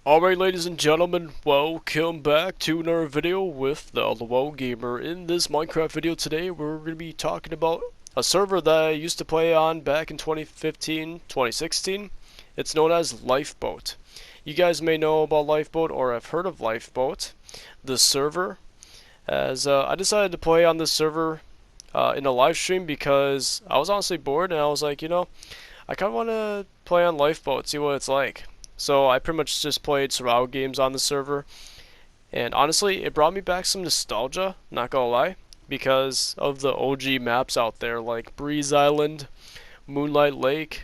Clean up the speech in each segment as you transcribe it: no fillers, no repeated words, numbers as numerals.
Alright, ladies and gentlemen, welcome back to another video with the Thelolgamer. In this Minecraft video today, we're going to be talking about a server that I used to play on back in 2015, 2016. It's known as Lifeboat. You guys may know about Lifeboat or have heard of Lifeboat, the server, as I decided to play on this server in a live stream because I was honestly bored and I was like, I kind of want to play on Lifeboat, see what it's like. So I pretty much just played survival games on the server, and honestly, it brought me back some nostalgia, not gonna lie, because of the OG maps out there like Breeze Island, Moonlight Lake,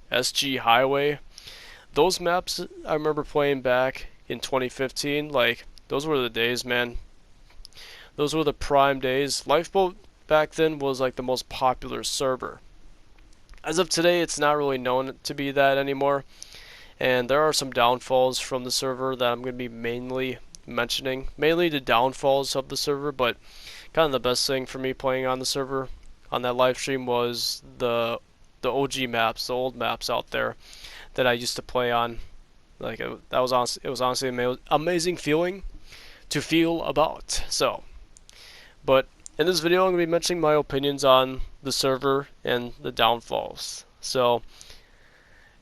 SG Highway. Those maps I remember playing back in 2015, like, those were the days, man. Those were the prime days. Lifeboat back then was like the most popular server. As of today, it's not really known to be that anymore. And there are some downfalls from the server that I'm going to be mainly mentioning. Mainly the downfalls of the server, but kind of the best thing for me playing on the server on that live stream was the OG maps, the old maps out there that I used to play on. Like it was honestly an amazing feeling to feel about. So, but in this video I'm going to be mentioning my opinions on the server and the downfalls. So,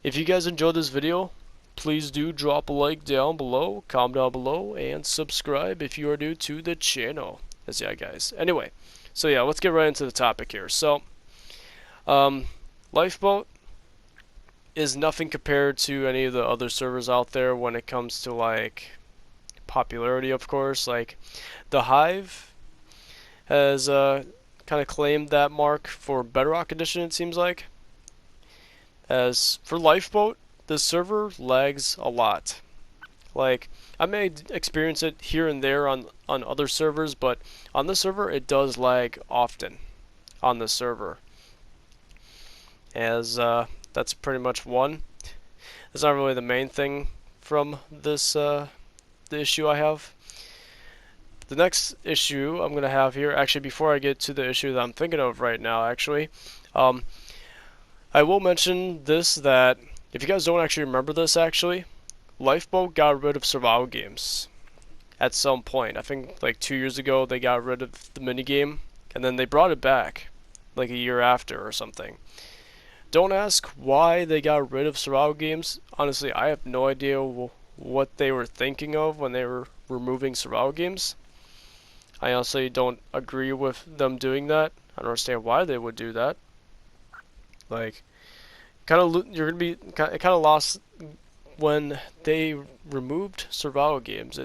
if you guys enjoyed this video, please do drop a like down below, comment down below, and subscribe if you are new to the channel. Yeah, guys. Anyway, so yeah, let's get right into the topic here. So, Lifeboat is nothing compared to any of the other servers out there when it comes to, like, popularity, of course. Like, the Hive has kind of claimed that mark for Bedrock Edition, it seems like. As for Lifeboat, the server lags a lot. Like, I may experience it here and there on other servers, but on this server it does lag often on the server. As that's pretty much one. It's not really the main thing from this the issue I have. The next issue I'm gonna have here, actually before I get to the issue that I'm thinking of right now, actually, I will mention this, that if you guys don't actually remember this, actually, Lifeboat got rid of survival games at some point. I think like 2 years ago they got rid of the minigame, and then they brought it back like a year after or something. Don't ask why they got rid of survival games. Honestly, I have no idea what they were thinking of when they were removing survival games. I honestly don't agree with them doing that. I don't understand why they would do that. Like, you're gonna be kind of lost when they removed survival games.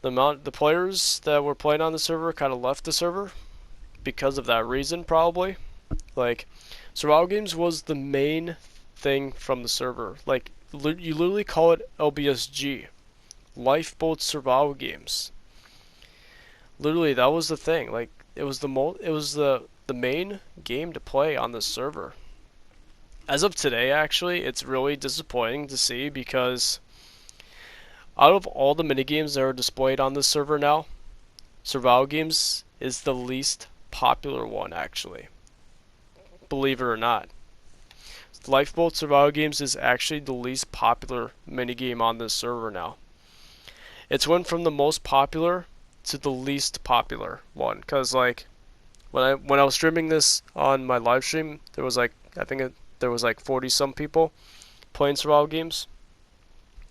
The players that were playing on the server kind of left the server because of that reason, probably. Like, survival games was the main thing from the server. Like, you literally call it LBSG, Lifeboat Survival Games. Literally, that was the thing. Like, it was the main game to play on the server. As of today, actually, it's really disappointing to see because out of all the minigames that are displayed on this server now, survival games is the least popular one, actually. Believe it or not. Lifeboat survival games is actually the least popular minigame on this server now. It's went from the most popular to the least popular one, because like when I was streaming this on my live stream, there was like, there was like 40 some people playing survival games.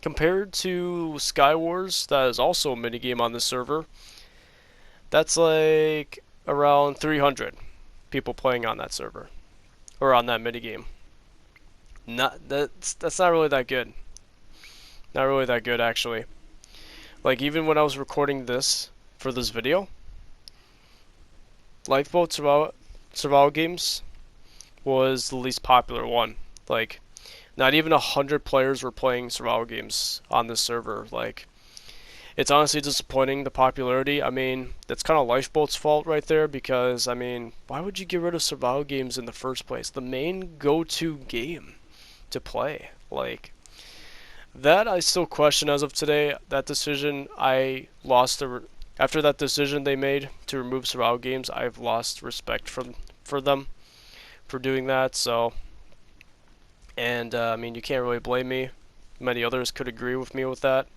Compared to Skywars, that is also a minigame on the server, that's like around 300 people playing on that server, or on that minigame. That's not really that good. Not really that good, actually. Like, even when I was recording this for this video, Lifeboat survival games was the least popular one. Like, not even 100 players were playing survival games on this server. Like, it's honestly disappointing, the popularity. I mean, that's kind of Lifeboat's fault right there, because, I mean, why would you get rid of survival games in the first place? The main go-to game to play. Like, that I still question as of today. That decision, after that decision they made to remove survival games, I've lost respect for them for doing that. So, and I mean, you can't really blame me many others could agree with me with that.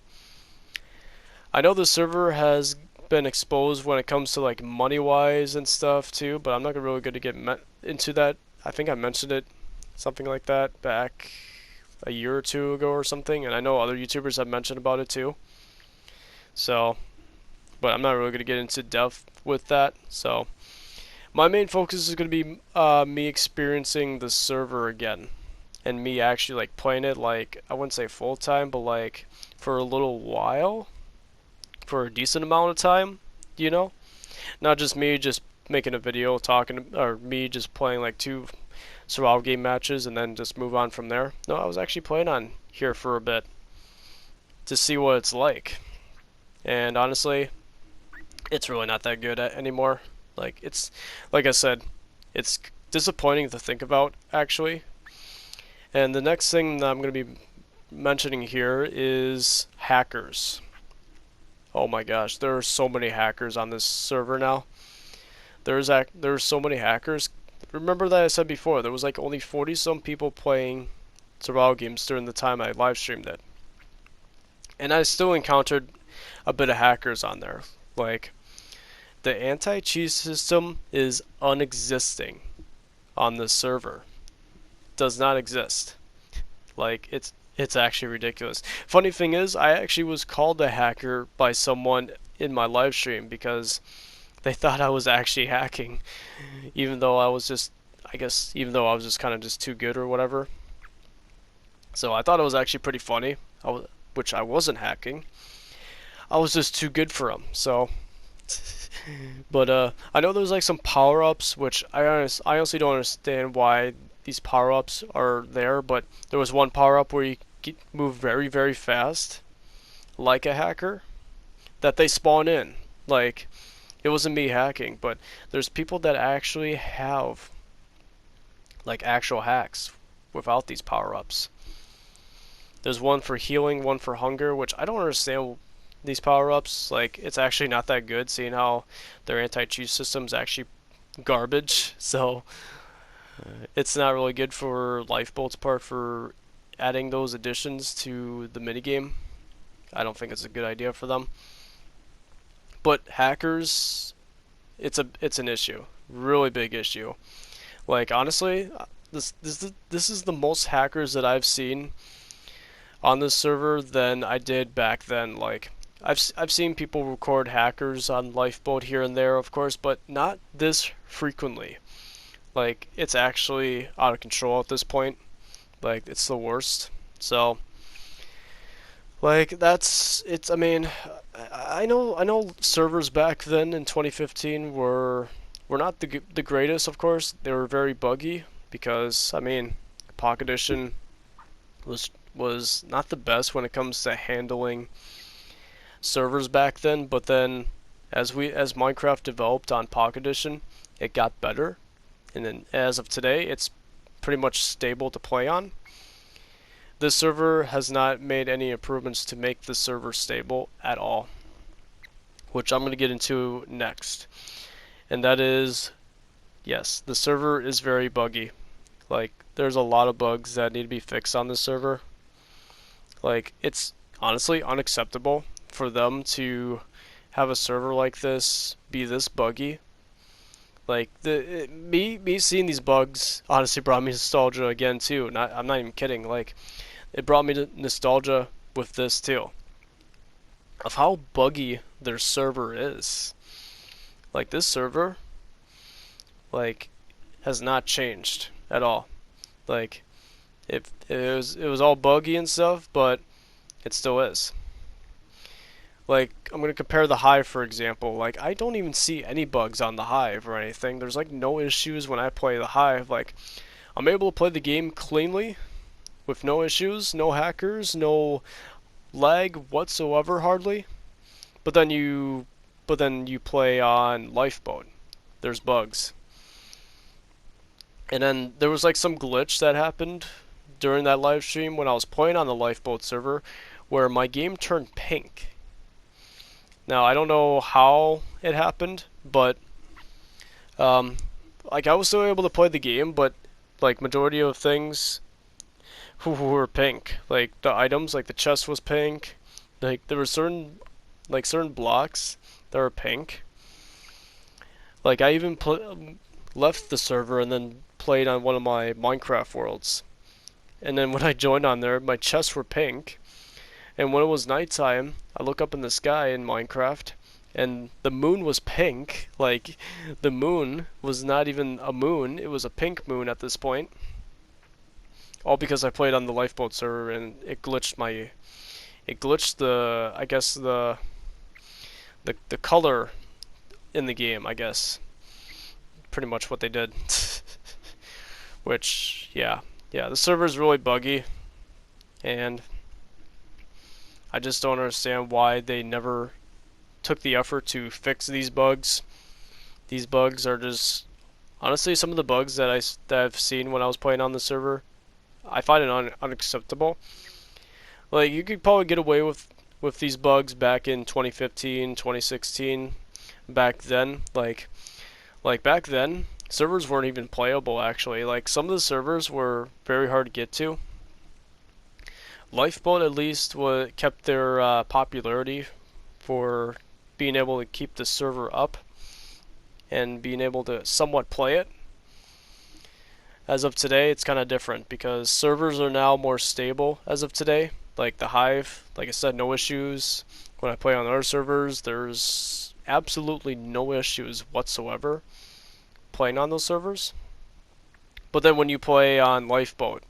I know the server has been exposed when it comes to like money wise and stuff too, but I'm not really good to get into that. I think I mentioned it, something like that, back a year or two ago or something, and I know other YouTubers have mentioned about it too. So, but I'm not really going to get into depth with that. So, my main focus is going to be me experiencing the server again, and me actually like playing it, like I wouldn't say full time, but like for a little while, for a decent amount of time, you know? Not just me just making a video talking, or me just playing like 2 survival game matches and then just move on from there. No, I was actually playing on here for a bit to see what it's like. And honestly, it's really not that good anymore. Like, it's, like I said, it's disappointing to think about, actually. And the next thing that I'm going to be mentioning here is hackers. Oh my gosh, there are so many hackers on this server now. There's so many hackers. Remember that I said before, there was like only 40 some people playing survival games during the time I live streamed it. And I still encountered a bit of hackers on there. Like, the anti-cheat system is unexisting on this server. Does not exist. Like, it's actually ridiculous. Funny thing is, I actually was called a hacker by someone in my live stream because they thought I was actually hacking, even though I was just, I guess, even though I was just kind of just too good or whatever. So I thought it was actually pretty funny, which I wasn't hacking. I was just too good for them. So, but I know there's like some power-ups, which I honestly don't understand why these power-ups are there. But there was one power-up where you move very, very fast, like a hacker, that they spawn in. Like, it wasn't me hacking, but there's people that actually have like actual hacks without these power-ups. There's one for healing, one for hunger, which I don't understand these power-ups. Like, it's actually not that good, seeing how their anti-cheat system's actually garbage. So it's not really good for Lifeboat's part for adding those additions to the minigame. I don't think it's a good idea for them. But hackers, it's an issue, really big issue. Like, honestly, this is the most hackers that I've seen on this server than I did back then. Like, I've seen people record hackers on Lifeboat here and there, of course, but not this frequently. Like, it's actually out of control at this point. Like, it's the worst. So, like, it's, I mean, I know servers back then in 2015 were not the greatest, of course. They were very buggy because, I mean, Pocket Edition was not the best when it comes to handling servers back then, but then as Minecraft developed on Pocket Edition, it got better. And then as of today, it's pretty much stable to play on. This server has not made any improvements to make the server stable at all, which I'm going to get into next. And that is, yes, the server is very buggy. Like, there's a lot of bugs that need to be fixed on this server. Like, it's honestly unacceptable for them to have a server like this be this buggy. Like, me seeing these bugs honestly brought me nostalgia again too. I'm not even kidding. Like, it brought me to nostalgia with this too, of how buggy their server is. Like, this server, like, has not changed at all. Like, it was all buggy and stuff, but it still is. Like, I'm gonna compare the Hive, for example. Like, I don't even see any bugs on the Hive or anything. There's like no issues when I play the Hive. Like, I'm able to play the game cleanly with no issues, no hackers, no lag whatsoever hardly. But then you play on Lifeboat. There's bugs. And then there was like some glitch that happened during that live stream when I was playing on the Lifeboat server where my game turned pink. Now, I don't know how it happened, but like, I was still able to play the game, but like majority of things who were pink. Like the items, like the chest was pink. Like there were certain blocks that were pink. Like I even left the server and then played on one of my Minecraft worlds. And then when I joined on there, my chests were pink. And when it was nighttime, I look up in the sky in Minecraft, and the moon was pink. Like the moon was not even a moon; it was a pink moon at this point. All because I played on the Lifeboat server and it glitched the, I guess the color in the game, I guess. Pretty much what they did. Which, yeah, the server is really buggy, and I just don't understand why they never took the effort to fix these bugs. These bugs are just, honestly, some of the bugs that I've seen when I was playing on the server, I find it unacceptable. Like you could probably get away with these bugs back in 2015, 2016. Back then, like back then, servers weren't even playable actually. Like some of the servers were very hard to get to. Lifeboat at least kept their popularity for being able to keep the server up and being able to somewhat play it. As of today, it's kind of different because servers are now more stable as of today. Like the Hive, like I said, no issues. When I play on other servers, there's absolutely no issues whatsoever playing on those servers. But then when you play on Lifeboat,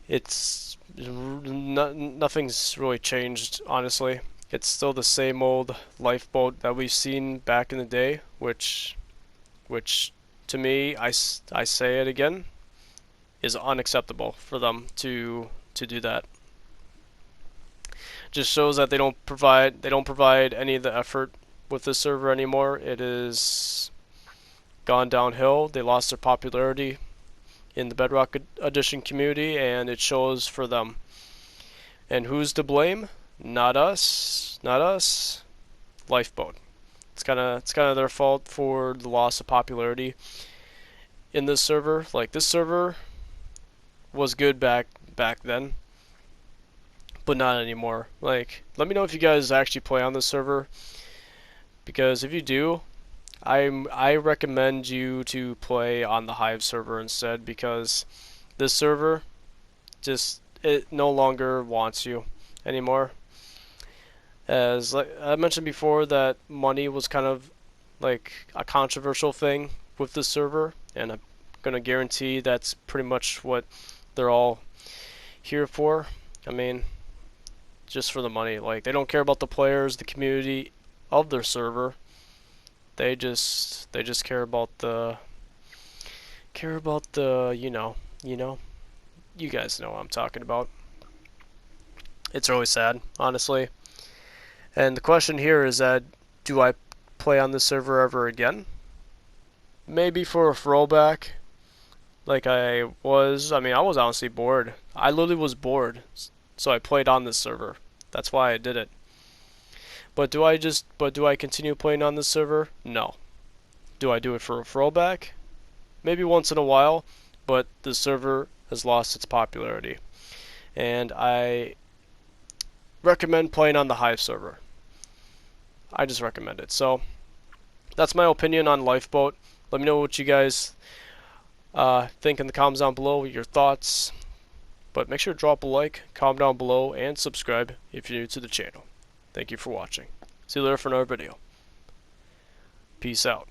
it's nothing's really changed, honestly. It's still the same old Lifeboat that we've seen back in the day, which to me, I say it again, is unacceptable for them to do that. Just shows that they don't provide any of the effort with this server anymore. It is gone downhill. They lost their popularity in the Bedrock Edition community, and it shows for them. And who's to blame? Not us. Not us. Lifeboat. It's kind of their fault for the loss of popularity in this server. Like this server was good back then, but not anymore. Like, let me know if you guys actually play on this server, because if you do, I recommend you to play on the Hive server instead, because this server it no longer wants you anymore. As like I mentioned before, that money was kind of like a controversial thing with this server, and I'm gonna guarantee that's pretty much what they're all here for. I mean, just for the money. Like they don't care about the players, the community of their server. They just care about the you guys know what I'm talking about. It's really sad, honestly. And the question here is that, do I play on this server ever again? Maybe for a throwback, like I was. I mean, I was honestly bored. I literally was bored, so I played on this server. That's why I did it. But do I continue playing on this server? No. Do I do it for a throwback? Maybe once in a while, but the server has lost its popularity. And I recommend playing on the Hive server. I just recommend it. So that's my opinion on Lifeboat. Let me know what you guys think in the comments down below, your thoughts. But make sure to drop a like, comment down below, and subscribe if you're new to the channel. Thank you for watching. See you later for another video. Peace out.